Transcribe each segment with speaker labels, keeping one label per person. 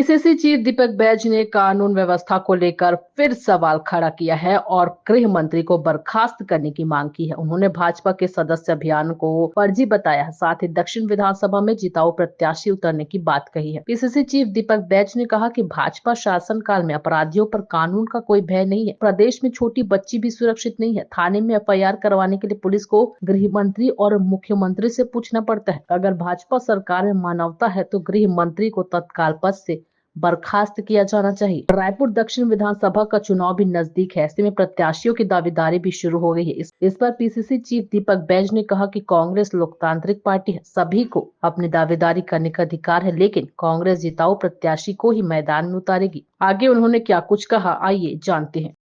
Speaker 1: PCC chief Deepak Baij ने कानून व्यवस्था को लेकर फिर सवाल खड़ा किया है और गृह मंत्री को बर्खास्त करने की मांग की है। उन्होंने भाजपा के सदस्य अभियान को फर्जी बताया है, साथ ही दक्षिण विधानसभा में जिताऊ प्रत्याशी उतरने की बात कही है। पीसीसी चीफ दीपक बैज ने कहा कि भाजपा शासन काल में अपराधियों पर कानून का कोई भय नहीं है। प्रदेश में छोटी बच्ची भी सुरक्षित नहीं है। थाने में एफआईआर करवाने के लिए पुलिस को गृह मंत्री और मुख्यमंत्री से पूछना पड़ता है। अगर भाजपा सरकार में मानवता है तो गृह मंत्री को तत्काल पद से बर्खास्त किया जाना चाहिए। रायपुर दक्षिण विधानसभा का चुनाव भी नजदीक है, ऐसे में प्रत्याशियों की दावेदारी भी शुरू हो गई है। इस पर पीसीसी चीफ दीपक बैज ने कहा कि कांग्रेस लोकतांत्रिक पार्टी है, सभी को अपनी दावेदारी करने का अधिकार है, लेकिन कांग्रेस जिताऊ प्रत्याशी को ही मैदान में उतारेगी। आगे उन्होंने क्या कुछ कहा, आइए जानते हैं।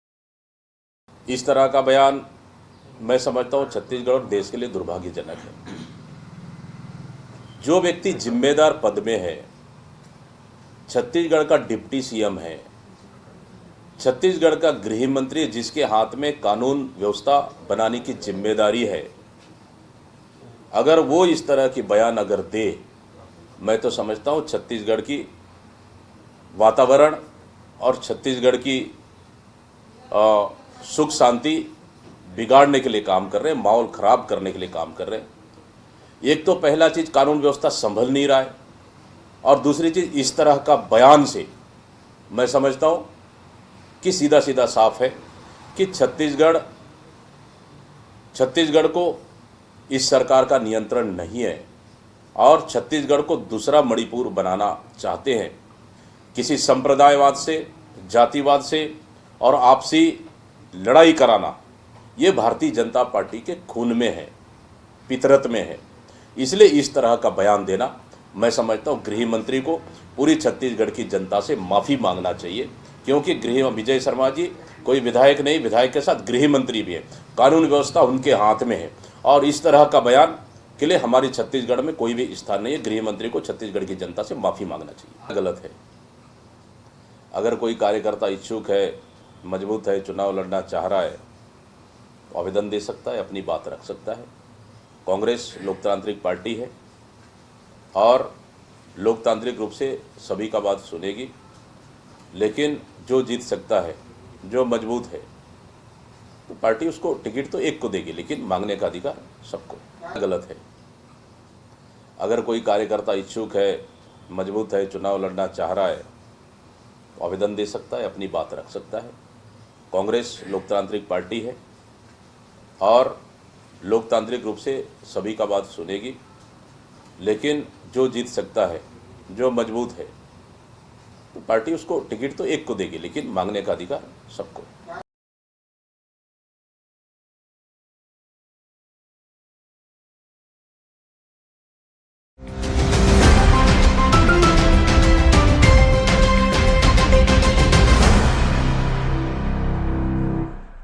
Speaker 2: इस तरह का बयान मैं समझता हूँ छत्तीसगढ़ और देश के लिए दुर्भाग्यजनक है। जो व्यक्ति जिम्मेदार पद में है, छत्तीसगढ़ का डिप्टी सीएम है, छत्तीसगढ़ का गृह मंत्री, जिसके हाथ में कानून व्यवस्था बनाने की जिम्मेदारी है, अगर वो इस तरह की बयान अगर दे, मैं तो समझता हूँ छत्तीसगढ़ की वातावरण और छत्तीसगढ़ की सुख शांति बिगाड़ने के लिए काम कर रहे हैं, माहौल खराब करने के लिए काम कर रहे हैं। एक तो पहला चीज़, कानून व्यवस्था संभल नहीं रहा है, और दूसरी चीज़, इस तरह का बयान से मैं समझता हूँ कि सीधा सीधा साफ है कि छत्तीसगढ़ को इस सरकार का नियंत्रण नहीं है और छत्तीसगढ़ को दूसरा मणिपुर बनाना चाहते हैं। किसी संप्रदायवाद से, जातिवाद से और आपसी लड़ाई कराना, ये भारतीय जनता पार्टी के खून में है, फितरत में है। इसलिए इस तरह का बयान देना, मैं समझता हूँ गृह मंत्री को पूरी छत्तीसगढ़ की जनता से माफ़ी मांगना चाहिए, क्योंकि गृह विजय शर्मा जी कोई विधायक नहीं, विधायक के साथ गृह मंत्री भी है, कानून व्यवस्था उनके हाथ में है, और इस तरह का बयान के लिए हमारी छत्तीसगढ़ में कोई भी स्थान नहीं है। गृह मंत्री को छत्तीसगढ़ की जनता से माफ़ी मांगना चाहिए। गलत है। अगर कोई कार्यकर्ता इच्छुक है, मजबूत है, चुनाव लड़ना चाह रहा है, तो आवेदन दे सकता है, अपनी बात रख सकता है। कांग्रेस लोकतांत्रिक पार्टी है और लोकतांत्रिक रूप से सभी का बात सुनेगी, लेकिन जो जीत सकता है, जो मजबूत है, तो पार्टी उसको टिकट तो एक को देगी, लेकिन मांगने का अधिकार सबको। गलत है। अगर कोई कार्यकर्ता इच्छुक है, मजबूत है, चुनाव लड़ना चाह रहा है, तो आवेदन दे सकता है, अपनी बात रख सकता है। कांग्रेस लोकतांत्रिक पार्टी है और लोकतांत्रिक रूप से सभी का बात सुनेगी, लेकिन जो जीत सकता है, जो मजबूत है, तो पार्टी उसको टिकट तो एक को देगी, लेकिन मांगने का अधिकार सबको।